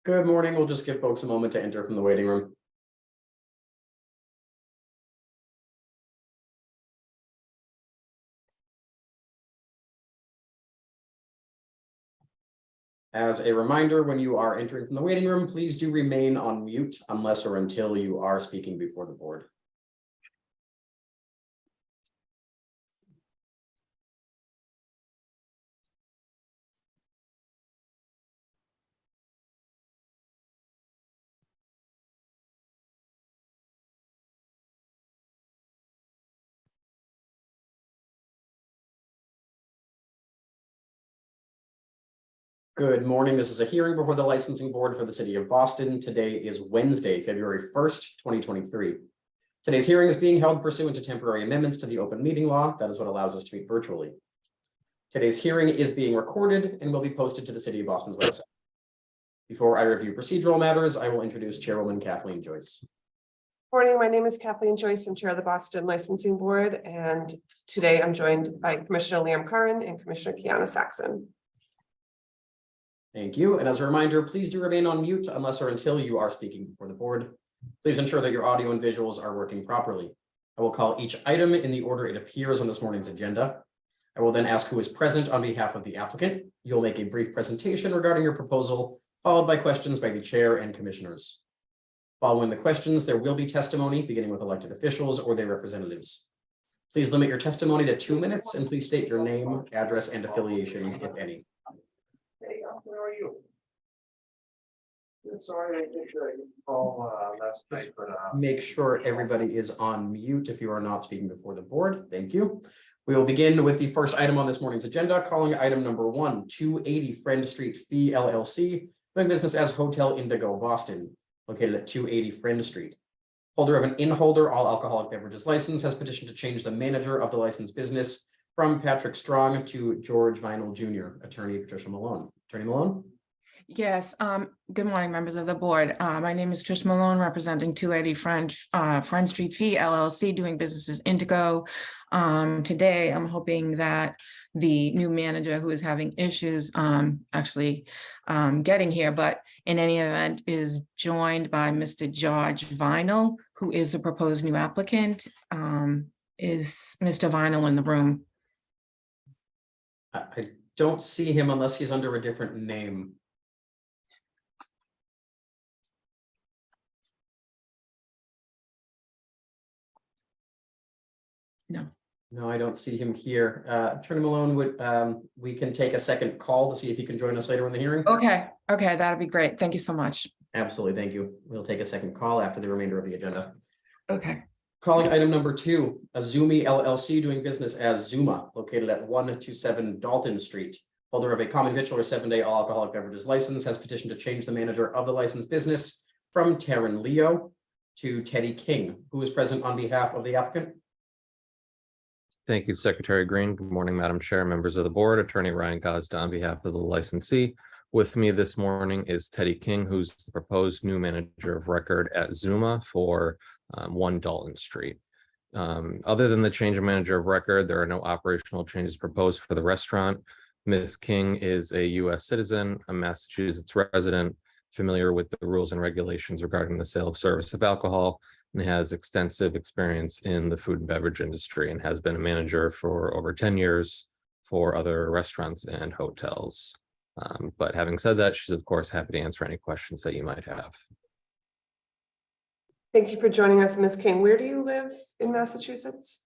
Good morning. We'll just give folks a moment to enter from the waiting room. As a reminder, when you are entering from the waiting room, please do remain on mute unless or until you are speaking before the board. Good morning. This is a hearing before the licensing board for the city of Boston. Today is Wednesday, February 1st, 2023. Today's hearing is being held pursuant to temporary amendments to the open meeting law. That is what allows us to meet virtually. Today's hearing is being recorded and will be posted to the city of Boston's website. Before I review procedural matters, I will introduce Chairwoman Kathleen Joyce. Morning, my name is Kathleen Joyce. I'm chair of the Boston Licensing Board, and today I'm joined by Commissioner Liam Curran and Commissioner Kiana Saxon. Thank you. And as a reminder, please do remain on mute unless or until you are speaking before the board. Please ensure that your audio and visuals are working properly. I will call each item in the order it appears on this morning's agenda. I will then ask who is present on behalf of the applicant. You'll make a brief presentation regarding your proposal, followed by questions by the chair and commissioners. Following the questions, there will be testimony beginning with elected officials or their representatives. Please limit your testimony to 2 minutes and please state your name, address, and affiliation, if any. Hey, where are you? Sorry, I didn't call last night, but Make sure everybody is on mute if you are not speaking before the board. Thank you. We will begin with the first item on this morning's agenda, calling item number 1, 280 Friend Street Fee LLC, doing business as Hotel Indigo Boston, located at 280 Friend Street. Holder of an in-holder all alcoholic beverages license has petitioned to change the manager of the licensed business from Patrick Strong to George Vinyl Jr., attorney Patricia Malone. Attorney Malone? Yes, good morning, members of the board. My name is Trish Malone, representing 280 Friend Street Fee LLC, doing business as Indigo. Today, I'm hoping that the new manager who is having issues actually getting here, but in any event is joined by Mr. George Vinyl, who is the proposed new applicant. Is Mr. Vinyl in the room? I don't see him unless he's under a different name. No, I don't see him here. Attorney Malone, we can take a second call to see if he can join us later in the hearing? Okay, that'd be great. Thank you so much. Absolutely, thank you. We'll take a second call after the remainder of the agenda. Okay. Calling item number 2, Azumi LLC, doing business as Zuma, located at 127 Dalton Street. Holder of a common victual or 7-day all alcoholic beverages license has petitioned to change the manager of the licensed business from Taryn Leo to Teddy King, who is present on behalf of the applicant. Thank you, Secretary Green. Good morning, Madam Chair, members of the board. Attorney Ryan Gosda on behalf of the licensee. With me this morning is Teddy King, who's the proposed new manager of record at Zuma for 1 Dalton Street. Other than the change of manager of record, there are no operational changes proposed for the restaurant. Ms. King is a U.S. citizen, a Massachusetts resident, familiar with the rules and regulations regarding the sale of service of alcohol, and has extensive experience in the food and beverage industry and has been a manager for over 10 years for other restaurants and hotels. But having said that, she's of course happy to answer any questions that you might have. Thank you for joining us, Ms. King. Where do you live in Massachusetts?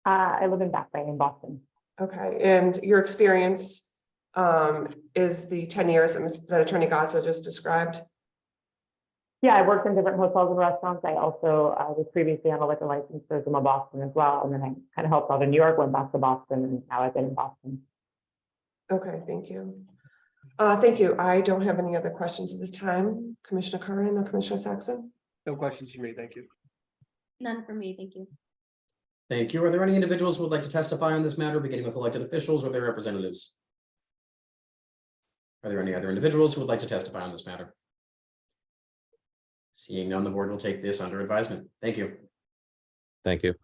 I live in Back Bay in Boston. Okay, and your experience is the 10 years that Attorney Gosda just described? Yeah, I worked in different hotels and restaurants. I also was previously on a liquor license for Zuma Boston as well. And then I kind of helped out in New York, went back to Boston, and now I've been in Boston. Okay, thank you. Thank you. I don't have any other questions at this time. Commissioner Curran or Commissioner Saxon? no questions for me. Thank you. None for me, thank you. Thank you. Are there any individuals who would like to testify on this matter, beginning with elected officials or their representatives? Are there any other individuals who would like to testify on this matter? Seeing none, the board will take this under advisement. Thank you. Thank you.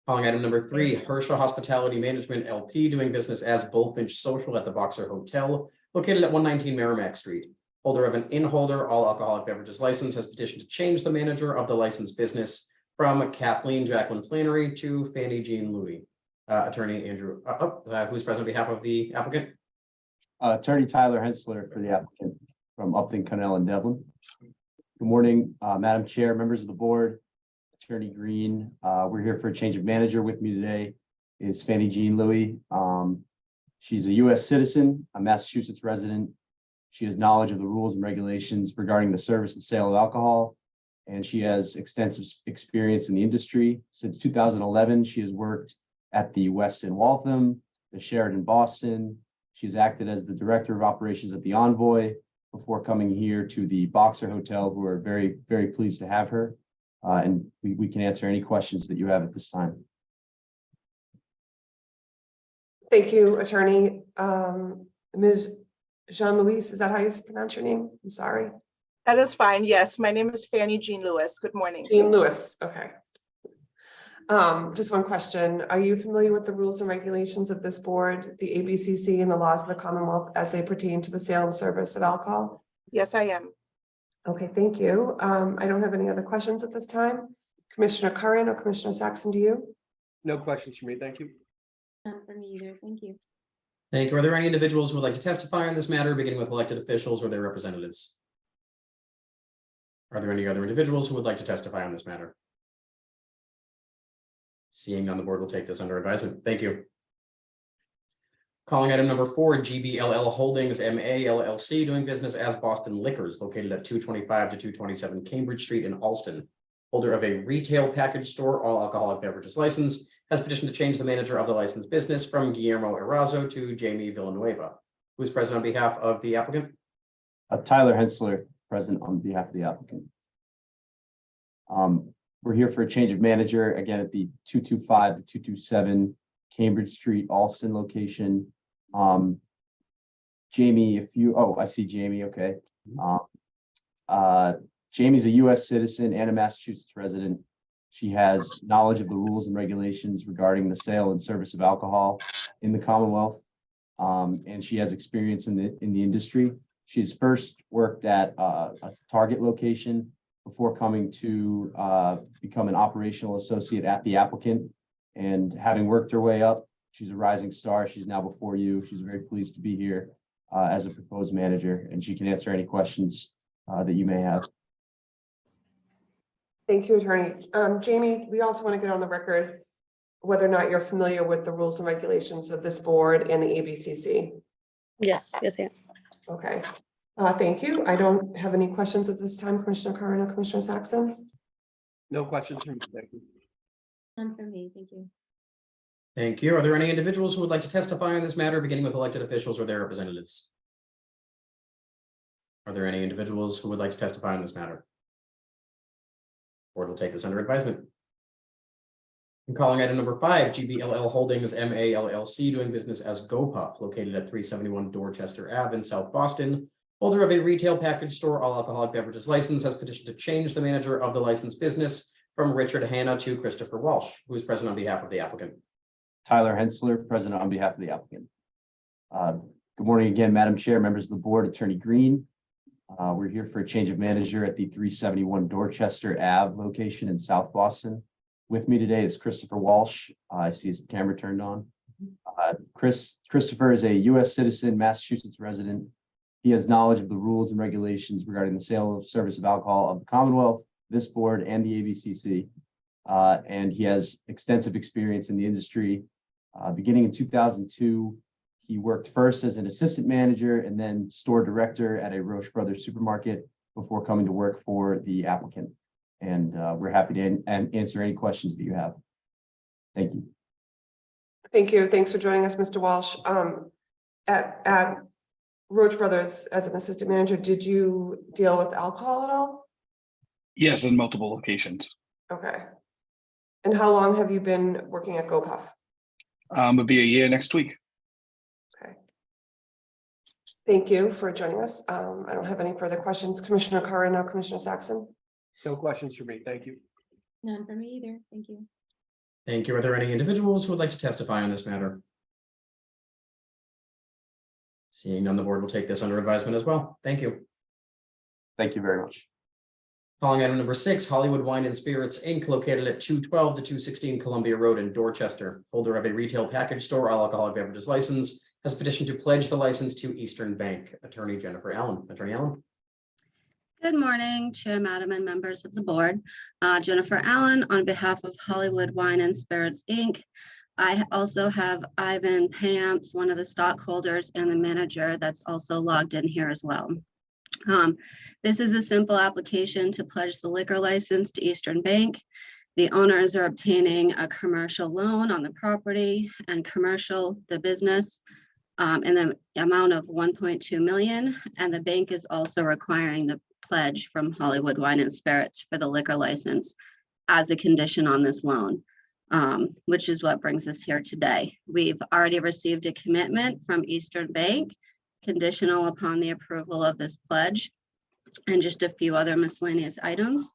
Calling item number 3, Hersha Hospitality Management LP, doing business as Bullfinch Social at the Boxer Hotel, located at 119 Merrimack Street. holder of an in-holder all alcoholic beverages license, has petitioned to change the manager of the licensed business from Kathleen Jacqueline Flannery to Fanny Jean Louis. Attorney Andrew, who's present on behalf of the applicant? Attorney Tyler Hensler for the applicant from Upton, Connell and Devlin. Good morning, Madam Chair, members of the board, Attorney Green. We're here for a change of manager. With me today is Fanny Jean Louis. She's a U.S. citizen, a Massachusetts resident. She has knowledge of the rules and regulations regarding the service and sale of alcohol, and she has extensive experience in the industry. Since 2011, she has worked at the Westin Waltham, the Sheraton Boston. She's acted as the director of operations at the Envoy before coming here to the Boxer Hotel, who are very, very pleased to have her. And we can answer any questions that you have at this time. Thank you, attorney. Ms. Jean-Louise, is that how you pronounce your name? I'm sorry. That is fine. Yes, my name is Fanny Jean Lewis. Good morning. Jean Lewis, okay. Just one question. Are you familiar with the rules and regulations of this board, the ABCC, and the laws of the Commonwealth as they pertain to the sale and service of alcohol? Yes, I am. Okay, thank you. I don't have any other questions at this time. Commissioner Curran or Commissioner Saxon, do you? No questions for me, thank you. None for me either. Thank you. Thank you. Are there any individuals who would like to testify on this matter, beginning with elected officials or their representatives? Are there any other individuals who would like to testify on this matter? Seeing none, the board will take this under advisement. Thank you. Calling item number 4, GBLL Holdings MA LLC, doing business as Boston Liquors, located at 225 to 227 Cambridge Street in Alston. Holder of a retail package store all alcoholic beverages license, has petitioned to change the manager of the licensed business from Guillermo Erazo to Jamie Villanueva. Who's present on behalf of the applicant? Tyler Hensler, present on behalf of the applicant. We're here for a change of manager, again, at the 225 to 227 Cambridge Street, Alston location. Jamie, I see Jamie, okay. Jamie's a U.S. citizen and a Massachusetts resident. She has knowledge of the rules and regulations regarding the sale and service of alcohol in the Commonwealth. And she has experience in the industry. She's first worked at a Target location before coming to become an operational associate at the applicant. And having worked her way up, she's a rising star. She's now before you. She's very pleased to be here as a proposed manager, and she can answer any questions that you may have. Thank you, attorney. Jamie, we also want to get on the record whether or not you're familiar with the rules and regulations of this board and the ABCC. Yes, I am. Okay, thank you. I don't have any questions at this time, Commissioner Curran or Commissioner Saxon. No questions for me, thank you. None for me. Thank you. Thank you. Are there any individuals who would like to testify on this matter, beginning with elected officials or their representatives? Are there any individuals who would like to testify on this matter? Board will take this under advisement. I'm calling item number 5, GBLL Holdings MA LLC, doing business as GoPuff, located at 371 Dorchester Ave in South Boston. Holder of a retail package store all alcoholic beverages license, has petitioned to change the manager of the licensed business from Richard Hanna to Christopher Walsh, who is present on behalf of the applicant. Tyler Hensler, present on behalf of the applicant. Good morning again, Madam Chair, members of the board, Attorney Green. We're here for a change of manager at the 371 Dorchester Ave location in South Boston. With me today is Christopher Walsh. I see his camera turned on. Christopher is a U.S. citizen, Massachusetts resident. He has knowledge of the rules and regulations regarding the sale of service of alcohol of the Commonwealth, this board, and the ABCC. And he has extensive experience in the industry. Beginning in 2002, he worked first as an assistant manager and then store director at a Roche Brothers supermarket before coming to work for the applicant. And we're happy to answer any questions that you have. Thank you. Thank you. Thanks for joining us, Mr. Walsh. At Roche Brothers as an assistant manager, did you deal with alcohol at all? Yes, in multiple locations. Okay. And how long have you been working at GoPuff? It'll be a year next week. Okay. Thank you for joining us. I don't have any further questions. Commissioner Curran or Commissioner Saxon? No questions for me, thank you. None for me either. Thank you. Thank you. Are there any individuals who would like to testify on this matter? Seeing none, the board will take this under advisement as well. Thank you. Thank you very much. Calling item number 6, Hollywood Wine and Spirits, Inc., located at 212 to 216 Columbia Road in Dorchester. Holder of a retail package store all alcoholic beverages license has petitioned to pledge the license to Eastern Bank. Attorney Jennifer Allen. Attorney Allen. Good morning, Chair, Madam, and members of the board. Jennifer Allen on behalf of Hollywood Wine and Spirits, Inc. I also have Ivan Pamps, one of the stockholders and the manager that's also logged in here as well. This is a simple application to pledge the liquor license to Eastern Bank. The owners are obtaining a commercial loan on the property and commercial, the business, in the amount of 1.2 million. And the bank is also requiring the pledge from Hollywood Wine and Spirits for the liquor license as a condition on this loan, which is what brings us here today. We've already received a commitment from Eastern Bank conditional upon the approval of this pledge and just a few other miscellaneous items.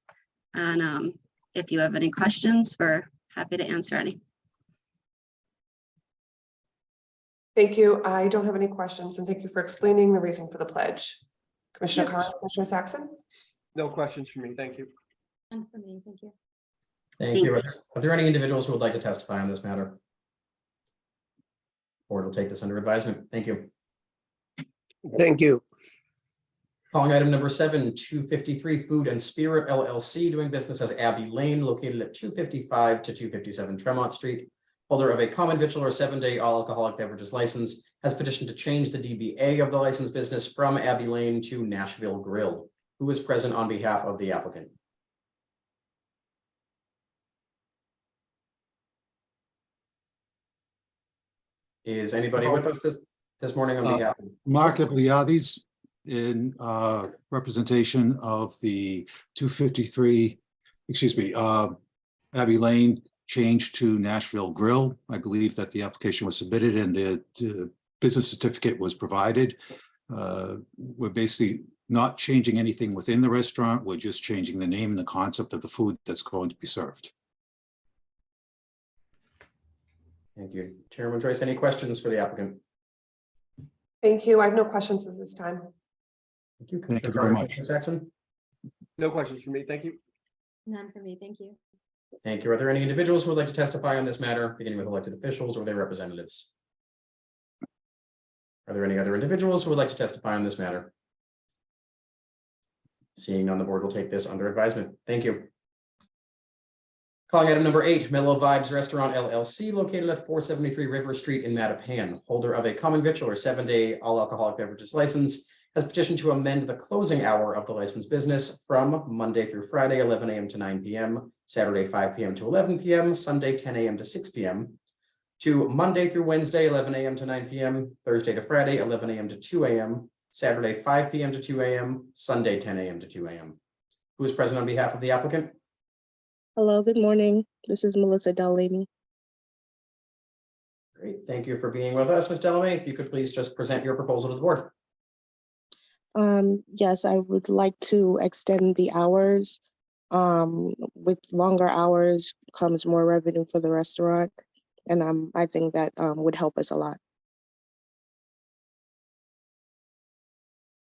And if you have any questions, we're happy to answer any. Thank you. I don't have any questions, and thank you for explaining the reason for the pledge. Commissioner Carr, Commissioner Saxon? No questions for me. Thank you. None for me, thank you. Thank you. Are there any individuals who would like to testify on this matter? Board will take this under advisement. Thank you. Thank you. Calling item number 7, 253 Food and Spirit LLC, doing business as Abbey Lane, located at 255 to 257 Tremont Street. Holder of a common victual or 7-day all alcoholic beverages license has petitioned to change the DBA of the licensed business from Abbey Lane to Nashville Grill. Who is present on behalf of the applicant? Is anybody with us this morning on behalf? Mark Epliades in representation of the 253, Abbey Lane change to Nashville Grill. I believe that the application was submitted and the business certificate was provided. We're basically not changing anything within the restaurant. We're just changing the name and the concept of the food that's going to be served. Thank you. Chairman Joyce, any questions for the applicant? Thank you. I have no questions at this time. Thank you. Thank you very much. Commissioner Saxon? No questions for me. Thank you. None for me, thank you. Thank you. Are there any individuals who would like to testify on this matter, beginning with elected officials or their representatives? Are there any other individuals who would like to testify on this matter? Seeing none, the board will take this under advisement. Thank you. Calling item number 8, Mellow Vibes Restaurant LLC, located at 473 River Street in Mattapan. Holder of a common victual or 7-day all alcoholic beverages license has petitioned to amend the closing hour of the licensed business from Monday through Friday, 11 a.m. to 9 p.m., Saturday, 5 p.m. to 11 p.m., Sunday, 10 a.m. to 6 p.m., to Monday through Wednesday, 11 a.m. to 9 p.m., Thursday to Friday, 11 a.m. to 2 a.m., Saturday, 5 p.m. to 2 a.m., Sunday, 10 a.m. to 2 a.m. Who is present on behalf of the applicant? Hello, good morning. This is Melissa Delaney. Great, thank you for being with us, Ms. Delamay. If you could please just present your proposal to the board. Yes, I would like to extend the hours. With longer hours comes more revenue for the restaurant. And I think that would help us a lot.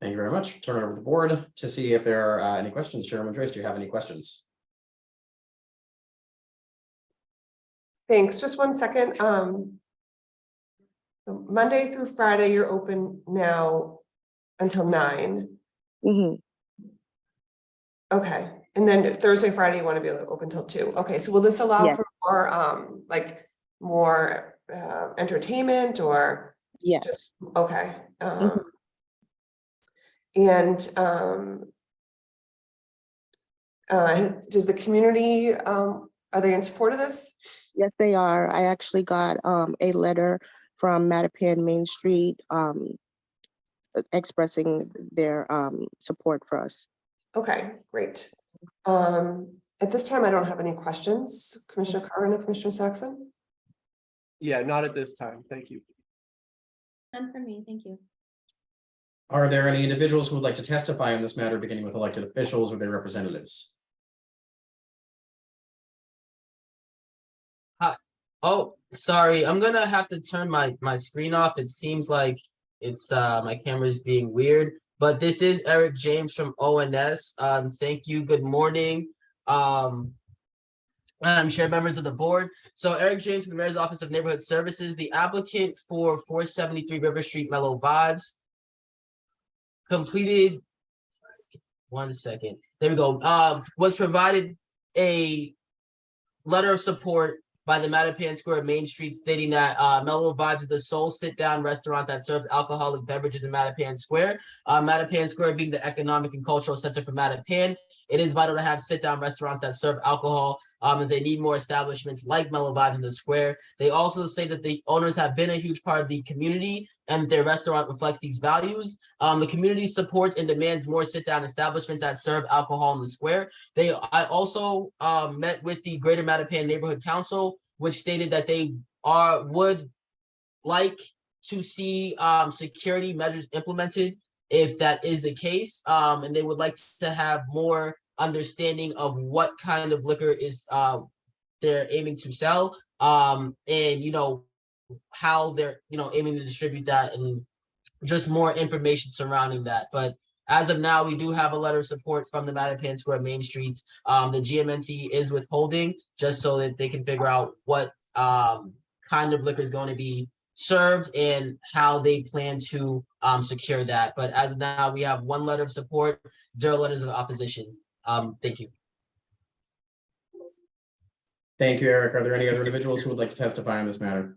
Thank you very much. Turn it over to the board to see if there are any questions. Chairman Joyce, do you have any questions? Thanks. Just one second. Monday through Friday, you're open now until 9. Mm-hmm. Okay. And then Thursday, Friday, you want to be open till 2. Okay. So will this allow Yes. for more entertainment or? Yes. Okay. Mhm. And does the community, are they in support of this? Yes, they are. I actually got a letter from Mattapan Main Street expressing their support for us. Okay, great. At this time, I don't have any questions. Commissioner Carr and Commissioner Saxon? Yeah, not at this time. Thank you. None for me, thank you. Are there any individuals who would like to testify on this matter, beginning with elected officials or their representatives? Oh, sorry. I'm gonna have to turn my screen off. It seems like it's my camera is being weird. but this is Eric James from ONS. Thank you. Good morning. I'm Chair, members of the board. So Eric James from the Mayor's Office of Neighborhood Services, the applicant for 473 River Street Mellow Vibes completed, one second, there we go, was provided a letter of support by the Mattapan Square Main Street stating that Mellow Vibes is the sole sit-down restaurant that serves alcoholic beverages in Mattapan Square. Mattapan Square being the economic and cultural center for Mattapan, it is vital to have sit-down restaurants that serve alcohol, and they need more establishments like Mellow Vibes in the square. They also say that the owners have been a huge part of the community and their restaurant reflects these values. The community supports and demands more sit-down establishments that serve alcohol in the square. I also met with the Greater Mattapan Neighborhood Council, which stated that they would like to see security measures implemented if that is the case, and they would like to have more understanding of what kind of liquor is they're aiming to sell, and how they're aiming to distribute that, and just more information surrounding that. But as of now, we do have a letter of support from the Mattapan Square Main Streets. The GMNC is withholding just so that they can figure out what kind of liquor is going to be served and how they plan to secure that. But as of now, we have one letter of support, 0 letters of opposition. Thank you. Thank you, Eric. Are there any other individuals who would like to testify on this matter?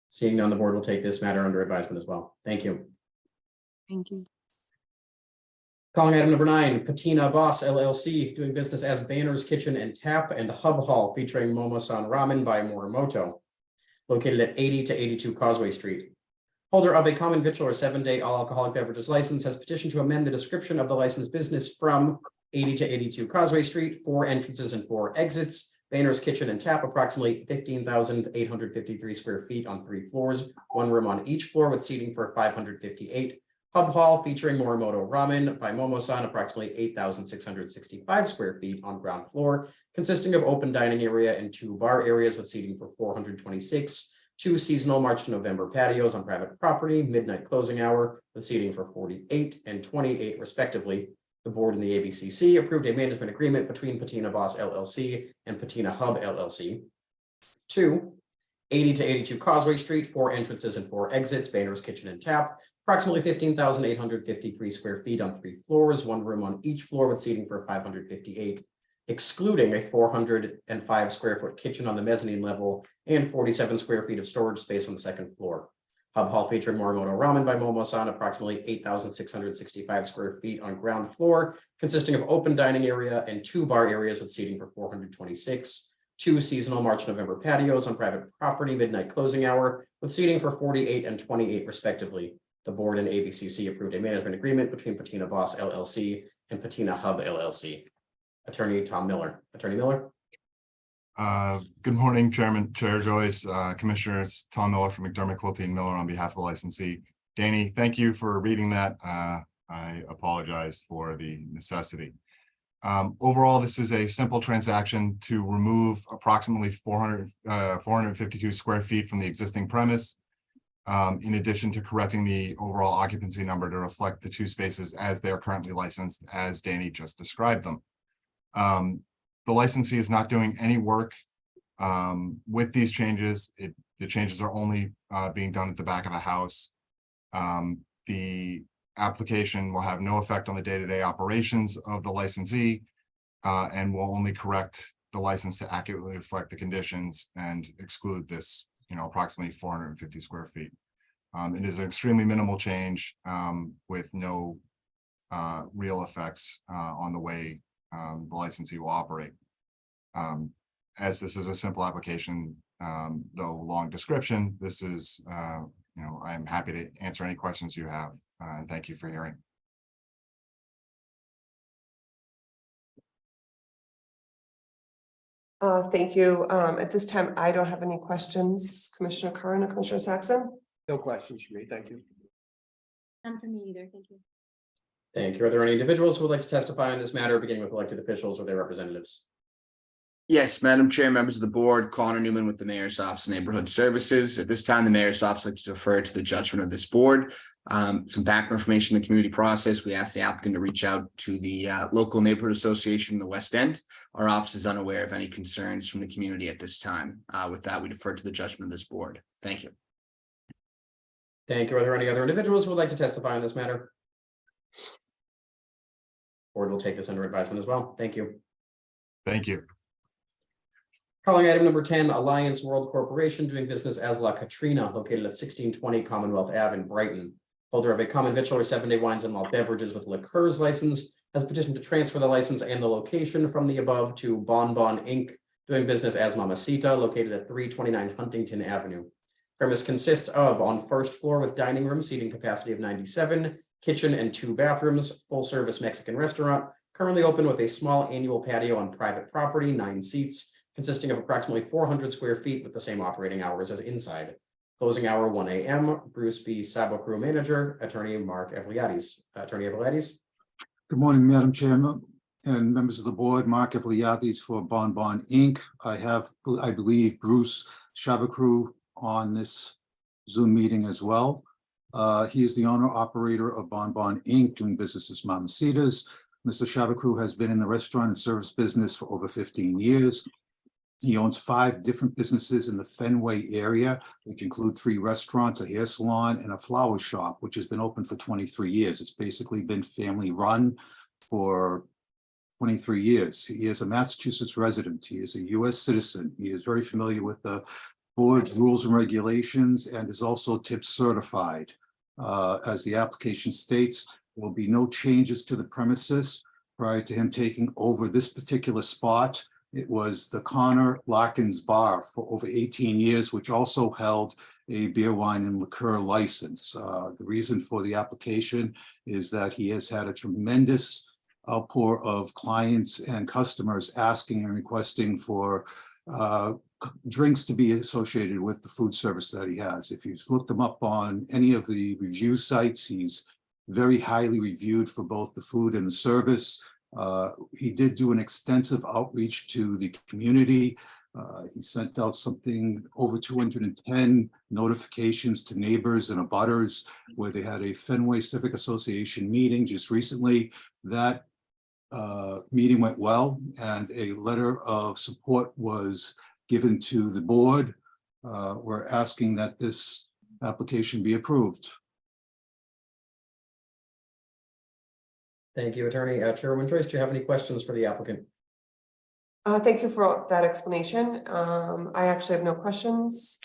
Seeing none, the board will take this matter under advisement as well. Thank you. Thank you. Calling item number 9, Patina Boss LLC, doing business as Banner's Kitchen and Tap and Hub Hall featuring Momo-san Ramen by Morimoto, located at 80 to 82 Causeway Street. Holder of a common victual or 7-day all alcoholic beverages license has petitioned to amend the description of the licensed business from 80 to 82 Causeway Street, 4 entrances and 4 exits. Banner's Kitchen and Tap, approximately 15,853 square feet on 3 floors, 1 room on each floor with seating for 558. Hub Hall featuring Morimoto Ramen by Momo-san, approximately 8,665 square feet on ground floor, consisting of open dining area and 2 bar areas with seating for 426. 2 seasonal March to November patios on private property, midnight closing hour with seating for 48 and 28 respectively. The board and the ABCC approved a management agreement between Patina Boss LLC and Patina Hub LLC. 2, 80 to 82 Causeway Street, 4 entrances and 4 exits, Banner's Kitchen and Tap, approximately 15,853 square feet on 3 floors, 1 room on each floor with seating for 558, excluding a 405 square foot kitchen on the mezzanine level and 47 square feet of storage space on the 2nd floor. Hub Hall featuring Morimoto Ramen by Momo-san, approximately 8,665 square feet on ground floor, consisting of open dining area and 2 bar areas with seating for 426. 2 seasonal March November patios on private property, midnight closing hour with seating for 48 and 28 respectively. The board and ABCC approved a management agreement between Patina Boss LLC and Patina Hub LLC. Attorney Tom Miller. Attorney Miller. Good morning, Chair Joyce, Commissioners. Tom Miller from McDermott, Quilty and Miller on behalf of the licensee. Danny, thank you for reading that. I apologize for the necessity. Overall, this is a simple transaction to remove approximately 452 square feet from the existing premise, in addition to correcting the overall occupancy number to reflect the 2 spaces as they're currently licensed, as Danny just described them. The licensee is not doing any work with these changes. The changes are only being done at the back of the house. The application will have no effect on the day-to-day operations of the licensee and will only correct the license to accurately reflect the conditions and exclude this, approximately 450 square feet. It is an extremely minimal change with no real effects on the way the licensee will operate. As this is a simple application, though long description, this is, I'm happy to answer any questions you have, and thank you for hearing. Thank you. At this time, I don't have any questions. Commissioner Curran or Commissioner Saxon? No questions for me. Thank you. None for me either. Thank you. Thank you. Are there any individuals who would like to testify on this matter, beginning with elected officials or their representatives? Yes, Madam Chair, members of the board, Connor Newman with the Mayor's Office of Neighborhood Services. At this time, the Mayor's Office likes to defer to the judgment of this board. Some background information in the community process. We asked the applicant to reach out to the local neighborhood association in the West End. Our office is unaware of any concerns from the community at this time. With that, we defer to the judgment of this board. Thank you. Thank you. Are there any other individuals who would like to testify on this matter? Board will take this under advisement as well. Thank you. Thank you. Calling item number 10, Alliance World Corporation doing business as La Katrina, located at 1620 Commonwealth Ave in Brighton. Holder of a common victular 7-day wines and malt beverages with liqueurs license has petitioned to transfer the license and the location from the above to Bon Bon Inc., doing business as Mamacita, located at 329 Huntington Avenue. Premise consists of on first floor with dining room, seating capacity of 97, kitchen and 2 bathrooms, full service Mexican restaurant, currently open with a small annual patio on private property, 9 seats, consisting of approximately 400 square feet with the same operating hours as inside. Closing hour 1 a.m. Bruce B. Sabocru, manager, attorney Mark Evliades. Attorney Evliades. Good morning, Madam Chairman and members of the board. Mark Evliades for Bon Bon Inc. I have, I believe, Bruce Sabocru on this Zoom meeting as well. He is the owner operator of Bon Bon Inc., doing business as Mamacitas. Mr. Sabocru has been in the restaurant and service business for over 15 years. He owns 5 different businesses in the Fenway area, which include 3 restaurants, a hair salon, and a flower shop, which has been open for 23 years. It's basically been family run for 23 years. He is a Massachusetts resident. He is a U.S. citizen. He is very familiar with the board's rules and regulations and is also tip certified. As the application states, there will be no changes to the premises prior to him taking over this particular spot. It was the Connor Larkins Bar for over 18 years, which also held a beer, wine, and liqueur license. The reason for the application is that he has had a tremendous outpour of clients and customers asking and requesting for drinks to be associated with the food service that he has. If you've looked him up on any of the review sites, he's very highly reviewed for both the food and the service. He did do an extensive outreach to the community. He sent out something over 210 notifications to neighbors and abutters where they had a Fenway Civic Association meeting just recently. That meeting went well and a letter of support was given to the board. We're asking that this application be approved. Thank you, attorney. Chairwoman Joyce, do you have any questions for the applicant? Thank you for that explanation. I actually have no questions.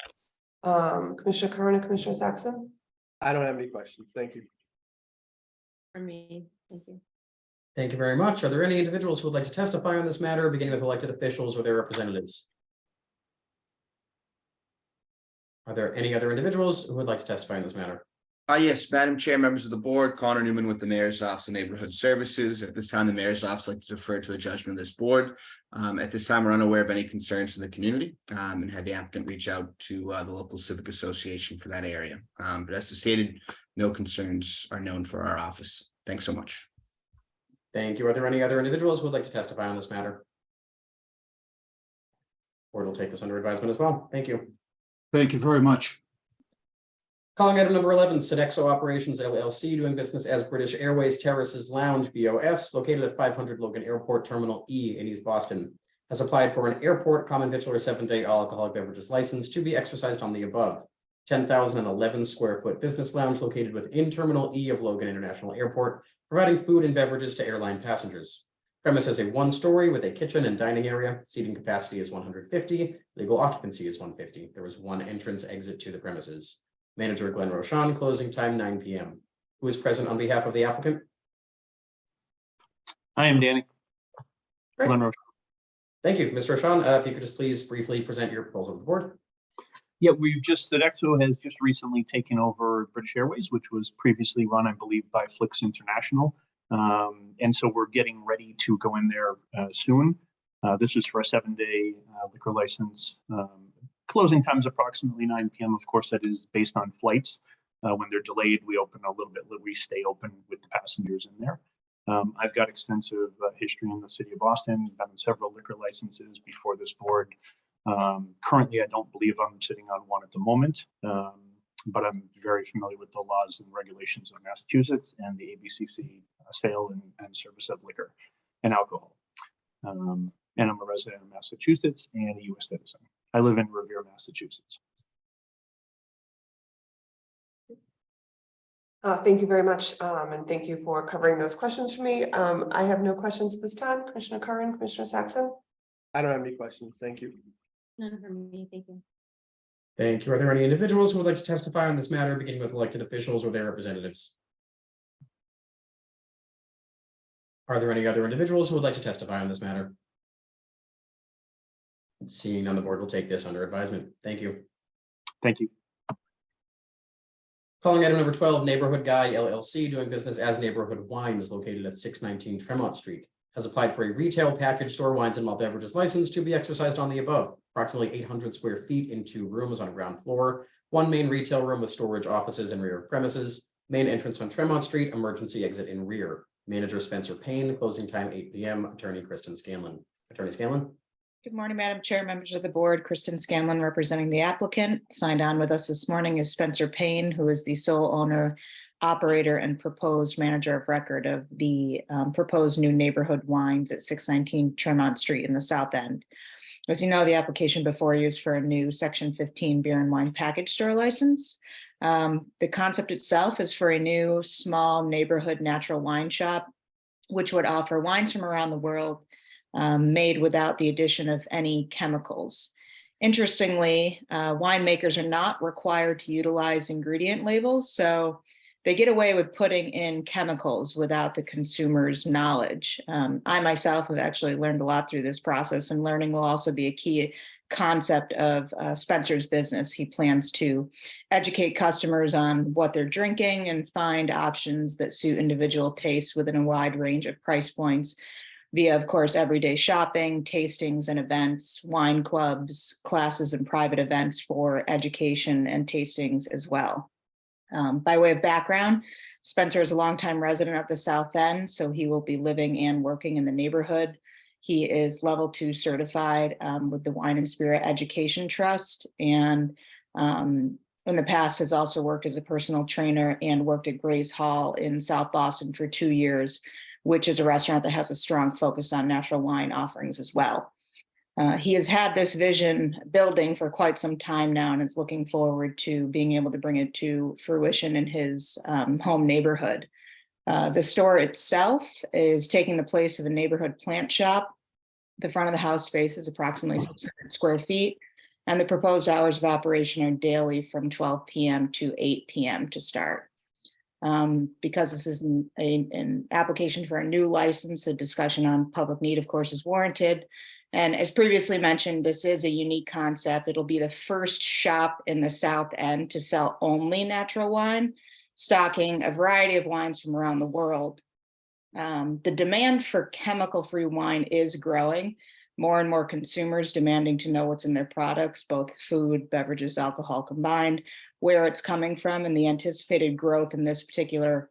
Commissioner Curran and Commissioner Saxon? I don't have any questions. Thank you. For me, thank you. Thank you very much. Are there any individuals who would like to testify on this matter, beginning with elected officials or their representatives? Are there any other individuals who would like to testify on this matter? Yes, Madam Chair, members of the board, Connor Newman with the Mayor's Office of Neighborhood Services. At this time, the Mayor's Office like to defer to the judgment of this board. At this time, we're unaware of any concerns in the community and had the applicant reach out to the local civic association for that area. But as stated, no concerns are known for our office. Thanks so much. Thank you. Are there any other individuals who would like to testify on this matter? Board will take this under advisement as well. Thank you. Thank you very much. Calling item number 11, Sodexo Operations LLC, doing business as British Airways Terraces Lounge, BOS, located at 500 Logan Airport Terminal E in East Boston, has applied for an airport common victular 7-day all-alcoholic beverages license to be exercised on the above 10,011 square foot business lounge located within Terminal E of Logan International Airport, providing food and beverages to airline passengers. Premise has a 1-story with a kitchen and dining area. Seating capacity is 150. Legal occupancy is 150. There is 1 entrance exit to the premises. Manager Glenn Roshan, closing time 9 p.m. Who is present on behalf of the applicant? I am Danny. Glenn Roshan. Thank you, Mr. Roshan. If you could just please briefly present your proposal to the board. Yeah, Sodexo has just recently taken over British Airways, which was previously run, I believe, by Flix International. And so we're getting ready to go in there soon. This is for a 7-day liquor license. Closing time is approximately 9 p.m. Of course, that is based on flights. When they're delayed, we open a little bit, we stay open with the passengers in there. I've got extensive history in the city of Boston, been on several liquor licenses before this board. Currently, I don't believe I'm sitting on one at the moment, but I'm very familiar with the laws and regulations of Massachusetts and the ABCC sale and service of liquor and alcohol. And I'm a resident of Massachusetts and a U.S. citizen. I live in Revere, Massachusetts. Thank you very much, and thank you for covering those questions for me. I have no questions at this time. Commissioner Curran, Commissioner Saxon? I don't have any questions. Thank you. None for me, thank you. Thank you. Are there any individuals who would like to testify on this matter, beginning with elected officials or their representatives? Are there any other individuals who would like to testify on this matter? Seeing none, the board will take this under advisement. Thank you. Thank you. Calling item number 12, Neighborhood Guy LLC, doing business as Neighborhood Wines, located at 619 Tremont Street, has applied for a retail package store wines and malt beverages license to be exercised on the above. Approximately 800 square feet in 2 rooms on ground floor, 1 main retail room with storage, offices, and rear of premises. Main entrance on Tremont Street, emergency exit in rear. Manager Spencer Payne, closing time 8 p.m. Attorney Kristen Scanlon. Attorney Scanlon. Good morning, Madam Chair, members of the board. Kristen Scanlon representing the applicant. Signed on with us this morning is Spencer Payne, who is the sole owner, operator, and proposed manager of record of the proposed new Neighborhood Wines at 619 Tremont Street in the South End. As you know, the application before you is for a new Section 15 beer and wine package store license. The concept itself is for a new small neighborhood natural wine shop, which would offer wines from around the world made without the addition of any chemicals. Interestingly, winemakers are not required to utilize ingredient labels, so they get away with putting in chemicals without the consumer's knowledge. I myself have actually learned a lot through this process, and learning will also be a key concept of Spencer's business. He plans to educate customers on what they're drinking and find options that suit individual tastes within a wide range of price points, via, of course, everyday shopping, tastings and events, wine clubs, classes, and private events for education and tastings as well. By way of background, Spencer is a longtime resident of the South End, so he will be living and working in the neighborhood. He is level 2 certified with the Wine and Spirit Education Trust, and in the past has also worked as a personal trainer and worked at Grace Hall in South Boston for 2 years, which is a restaurant that has a strong focus on natural wine offerings as well. He has had this vision building for quite some time now and is looking forward to being able to bring it to fruition in his home neighborhood. The store itself is taking the place of a neighborhood plant shop. The front of the house space is approximately 600 square feet, and the proposed hours of operation are daily from 12 p.m. to 8 p.m. to start. Because this is an application for a new license, a discussion on public need, of course, is warranted. And as previously mentioned, this is a unique concept. It'll be the first shop in the South End to sell only natural wine, stocking a variety of wines from around the world. The demand for chemical-free wine is growing. More and more consumers demanding to know what's in their products, both food, beverages, alcohol combined, where it's coming from, and the anticipated growth in this particular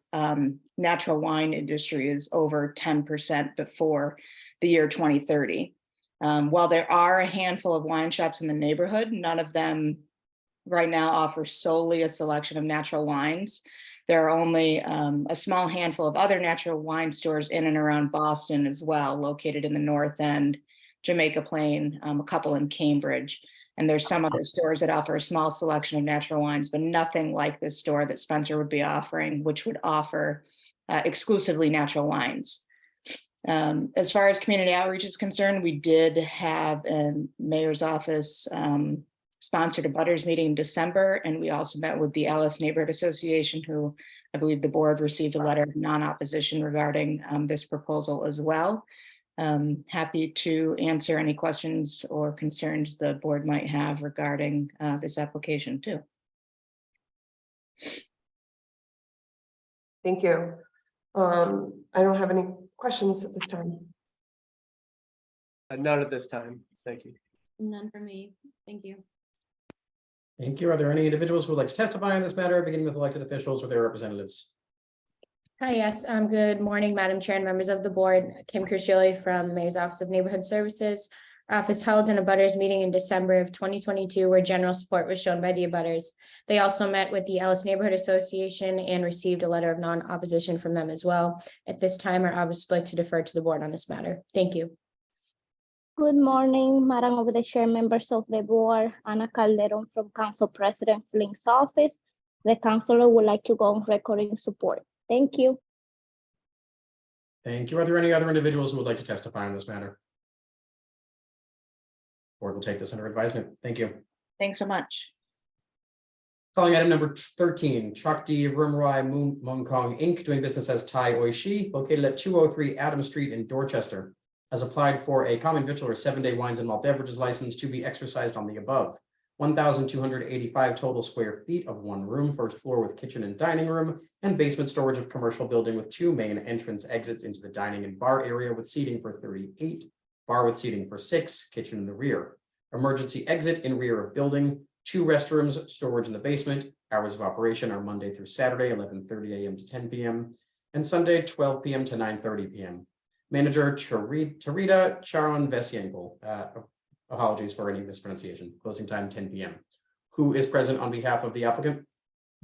natural wine industry is over 10% before the year 2030. While there are a handful of wine shops in the neighborhood, none of them right now offer solely a selection of natural wines. There are only a small handful of other natural wine stores in and around Boston as well, located in the North End, Jamaica Plain, a couple in Cambridge. And there's some other stores that offer a small selection of natural wines, but nothing like this store that Spencer would be offering, which would offer exclusively natural wines. As far as community outreach is concerned, we did have a mayor's office sponsored a Butters meeting in December, and we also met with the Alice Neighborhood Association, who I believe the board received a letter of non-opposition regarding this proposal as well. Happy to answer any questions or concerns the board might have regarding this application too. Thank you. I don't have any questions at this time. None at this time. Thank you. None for me, thank you. Thank you. Are there any individuals who would like to testify on this matter, beginning with elected officials or their representatives? Hi, yes, good morning, Madam Chair and members of the board. Kim Crucioli from the Mayor's Office of Neighborhood Services. Our office held an abutters meeting in December of 2022 where general support was shown by the abutters. They also met with the Ellis Neighborhood Association and received a letter of non-opposition from them as well. At this time, our office would like to defer to the board on this matter. Thank you. Good morning, Madam of the Chair, members of the board, Ana Calderon from Council President Flink's office. The councilor would like to go on record in support. Thank you. Thank you. Are there any other individuals who would like to testify on this matter? Board will take this under advisement. Thank you. Thanks so much. Calling item number 13, Chuck D. Rumrai Mungkong Inc., doing business as Thai Oishi, located at 203 Adam Street in Dorchester, has applied for a common victual or 7-day wines and malt beverages license to be exercised on the above. 1,285 total square feet of one room, first floor with kitchen and dining room, and basement storage of commercial building with 2 main entrance exits into the dining and bar area with seating for 38, bar with seating for 6, kitchen in the rear. Emergency exit in rear of building, 2 restrooms, storage in the basement. Hours of operation are Monday through Saturday, 11:30 a.m. to 10 p.m. and Sunday, 12 p.m. to 9:30 p.m. Manager Tarita Charon Vesyenko, apologies for any mispronunciation, closing time 10 p.m. Who is present on behalf of the applicant?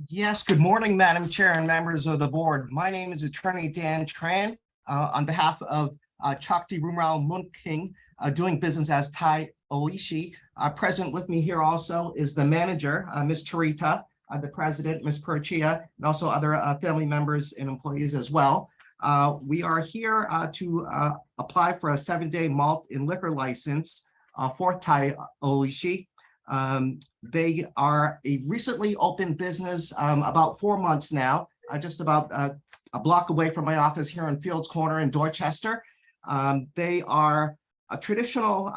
Yes, good morning, Madam Chair and members of the board. My name is Attorney Dan Tran, on behalf of Chakti Rumrao Munking, doing business as Thai Oishi. Present with me here also is the manager, Ms. Tarita, the president, Ms. Perchia, and also other family members and employees as well. We are here to apply for a 7-day malt and liquor license for Thai Oishi. They are a recently opened business, about 4 months now, just about a block away from my office here in Fields Corner in Dorchester. They are a traditional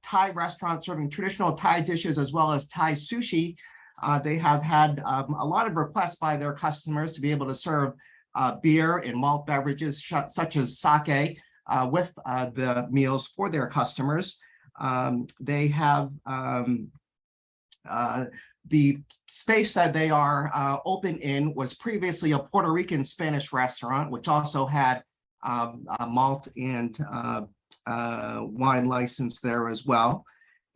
Thai restaurant serving traditional Thai dishes as well as Thai sushi. They have had a lot of requests by their customers to be able to serve beer and malt beverages such as sake with the meals for their customers. They have the space that they are open in was previously a Puerto Rican Spanish restaurant, which also had a malt and wine license there as well.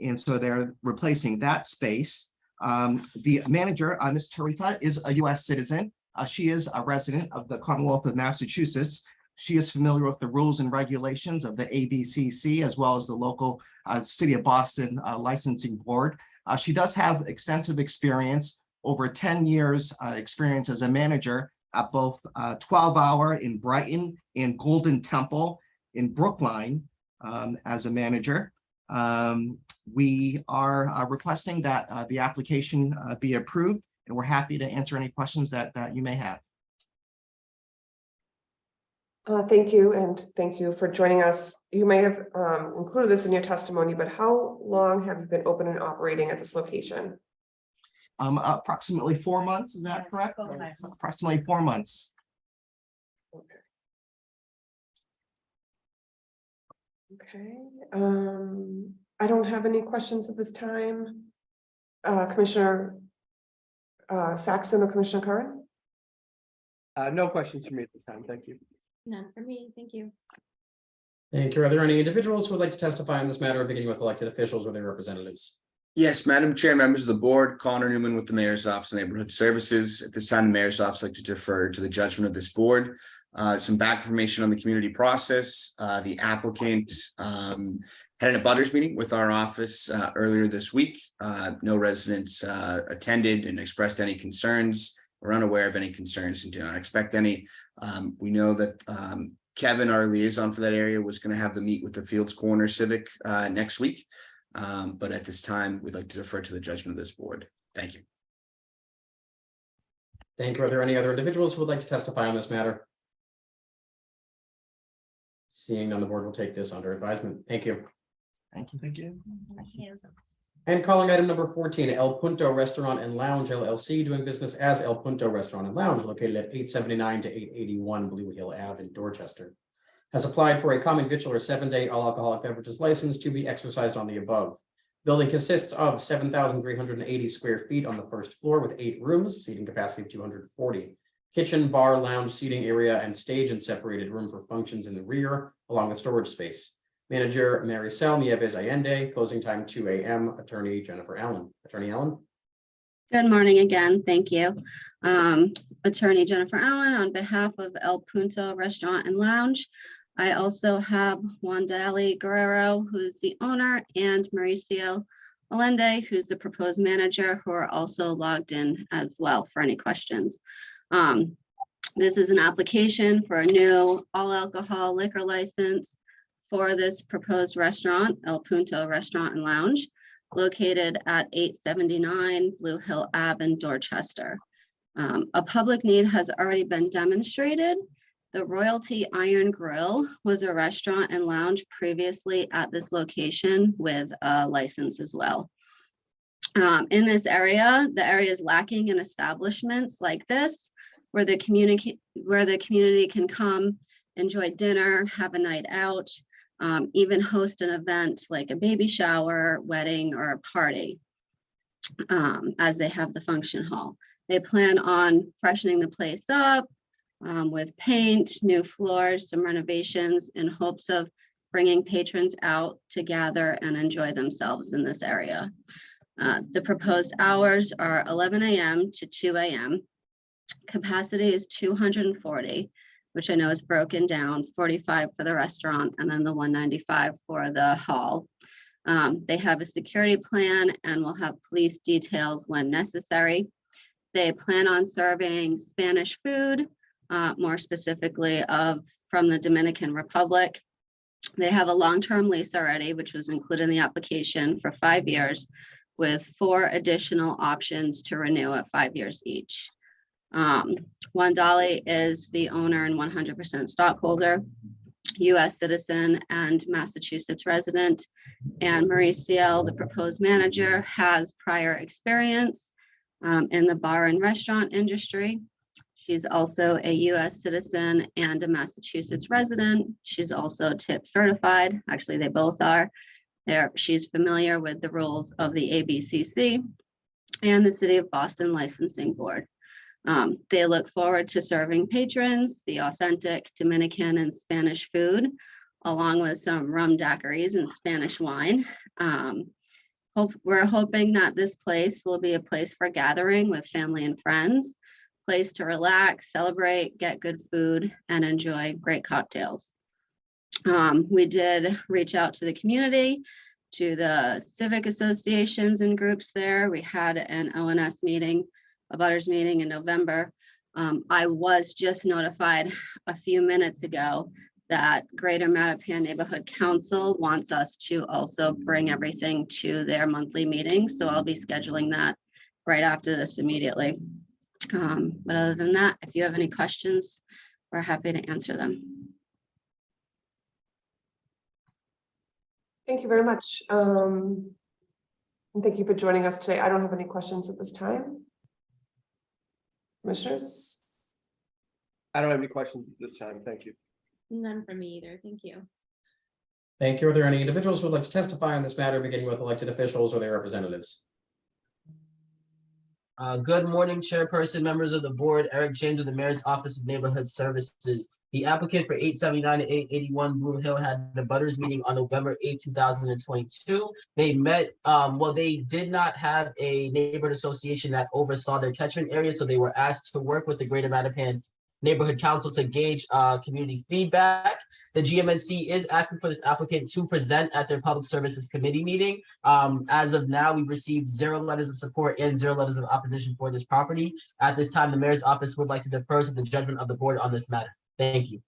And so they're replacing that space. The manager, Ms. Tarita, is a U.S. citizen. She is a resident of the Commonwealth of Massachusetts. She is familiar with the rules and regulations of the ABCC as well as the local City of Boston licensing board. She does have extensive experience, over 10 years experience as a manager at both 12 Hour in Brighton and Golden Temple in Brookline as a manager. We are requesting that the application be approved, and we're happy to answer any questions that you may have. Thank you, and thank you for joining us. You may have included this in your testimony, but how long have you been open and operating at this location? Approximately 4 months, is that correct? Approximately 4 months. Okay, I don't have any questions at this time. Commissioner Saxon or Commissioner Curran? No questions for me at this time. Thank you. None for me. Thank you. Thank you. Are there any individuals who would like to testify on this matter, beginning with elected officials or their representatives? Yes, Madam Chair, members of the board, Connor Newman with the Mayor's Office of Neighborhood Services. At this time, the Mayor's Office would like to defer to the judgment of this board. Some back information on the community process. The applicant had an abutters meeting with our office earlier this week. No residents attended and expressed any concerns. We're unaware of any concerns and do not expect any. We know that Kevin, our liaison for that area, was going to have the meet with the Fields Corner Civic next week. But at this time, we'd like to defer to the judgment of this board. Thank you. Thank you. Are there any other individuals who would like to testify on this matter? Seeing none, the board will take this under advisement. Thank you. Thank you. Thank you. And calling item number 14, El Punto Restaurant and Lounge LLC, doing business as El Punto Restaurant and Lounge, located at 879 to 881 Blue Hill Ave in Dorchester, has applied for a common victual or 7-day all alcoholic beverages license to be exercised on the above. Building consists of 7,380 square feet on the first floor with 8 rooms, seating capacity of 240. kitchen, bar, lounge, seating area, and stage and separated room for functions in the rear, along with storage space. Manager Maricel Nieves Allende, closing time 2 a.m. Attorney Jennifer Allen. Attorney Allen. Good morning again. Thank you. Attorney Jennifer Allen on behalf of El Punto Restaurant and Lounge. I also have Juan Dali Guerrero, who's the owner, and Mauricio Allende, who's the proposed manager, who are also logged in as well for any questions. This is an application for a new all alcohol liquor license for this proposed restaurant, El Punto Restaurant and Lounge, located at 879 Blue Hill Ave in Dorchester. A public need has already been demonstrated. The Royalty Iron Grill was a restaurant and lounge previously at this location with a license as well. In this area, the area is lacking in establishments like this, where the community can come, enjoy dinner, have a night out, even host an event like a baby shower, wedding, or a party, as they have the function hall. They plan on freshening the place up with paint, new floors, some renovations in hopes of bringing patrons out to gather and enjoy themselves in this area. The proposed hours are 11 a.m. to 2 a.m. Capacity is 240, which I know is broken down, 45 for the restaurant and then the 195 for the hall. They have a security plan and will have police details when necessary. They plan on serving Spanish food, more specifically from the Dominican Republic. They have a long-term lease already, which was included in the application for 5 years, with 4 additional options to renew at 5 years each. Juan Dali is the owner and 100% stockholder, U.S. citizen and Massachusetts resident. And Mauricio, the proposed manager, has prior experience in the bar and restaurant industry. She's also a U.S. citizen and a Massachusetts resident. She's also tip certified. Actually, they both are. She's familiar with the rules of the ABCC and the City of Boston Licensing Board. They look forward to serving patrons the authentic Dominican and Spanish food, along with some rum daiquiris and Spanish wine. We're hoping that this place will be a place for gathering with family and friends, place to relax, celebrate, get good food, and enjoy great cocktails. We did reach out to the community, to the civic associations and groups there. We had an ONS meeting, a butters meeting in November. I was just notified a few minutes ago that Greater Mattapan Neighborhood Council wants us to also bring everything to their monthly meeting. So I'll be scheduling that right after this immediately. But other than that, if you have any questions, we're happy to answer them. Thank you very much. And thank you for joining us today. I don't have any questions at this time. Commissioners? I don't have any questions at this time. Thank you. None from me either. Thank you. Thank you. Are there any individuals who would like to testify on this matter, beginning with elected officials or their representatives? Good morning, Chairperson, members of the board. Eric James of the Mayor's Office of Neighborhood Services. The applicant for 879 to 881 Blue Hill had a butters meeting on November 8, 2022. They met, they did not have a neighborhood association that oversaw their catchment area, so they were asked to work with the Greater Mattapan Neighborhood Council to gauge community feedback. The GMNC is asking for this applicant to present at their Public Services Committee meeting. As of now, we've received 0 letters of support and 0 letters of opposition for this property. At this time, the mayor's office would like to defer to the judgment of the board on this matter. Thank you.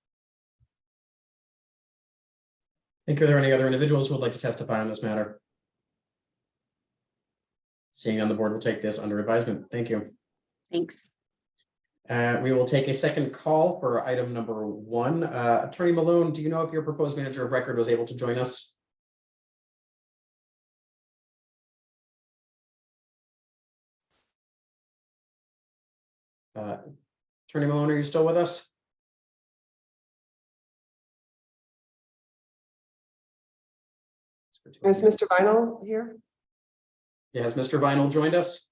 Thank you. Are there any other individuals who would like to testify on this matter? Seeing on the board will take this under advisement. Thank you. Thanks. We will take a second call for item number 1. Attorney Malone, do you know if your proposed manager of record was able to join us? Attorney Malone, are you still with us? Is Mr. Vinyl here? Yeah, has Mr. Vinyl joined us?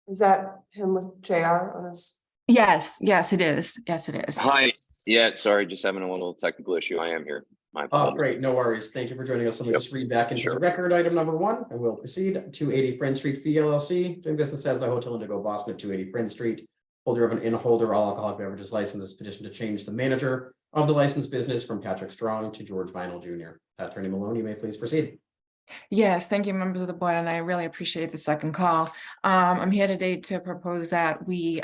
Is that him with JR on his? Yes, yes, it is. Yes, it is. Hi, yeah, sorry, just having a little technical issue. I am here. My Oh, apologies. great, no worries. Thank you for joining us. Let me Yep. just read back into Sure. the record, item number 1, and we'll proceed. 280 Friend Street Fee LLC, doing business as the Hotel Indigo Boston at 280 Friend Street. Holder of an in-holder all alcoholic beverages license is petition to change the manager of the licensed business from Patrick Strong to George Vinyl Jr. Attorney Malone, you may please proceed. Yes, thank you, members of the board, and I really appreciate the second call. I'm here today to propose that we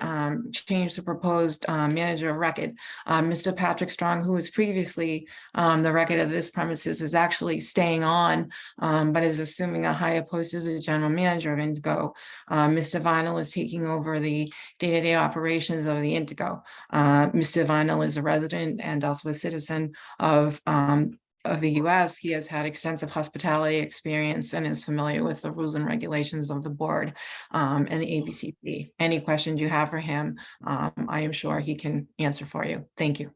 change the proposed manager of record. Mr. Patrick Strong, who was previously the record of this premises, is actually staying on, but is assuming a higher post as a general manager of Indigo. Mr. Vinyl is taking over the day-to-day operations of the Indigo. Mr. Vinyl is a resident and also a citizen of the US. He has had extensive hospitality experience and is familiar with the rules and regulations of the board and the ABCC. Any questions you have for him, I am sure he can answer for you. Thank you.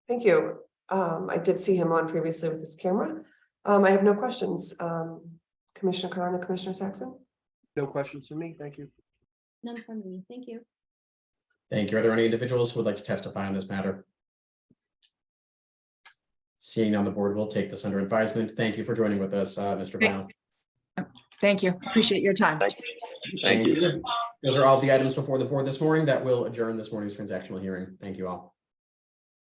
Thank you. I did see him on previously with his camera. I have no questions. Commissioner Carano, Commissioner Saxon? No questions from me. Thank you. None from me. Thank you. Thank you. Are there any individuals who would like to testify on this matter? Seeing on the board, we'll take this under advisement. Thank you for joining with us, Mr. Vinyl. Thank you. Appreciate your time. Thank you. Those are all the items before the board this morning that will adjourn this morning's transactional hearing. Thank you all.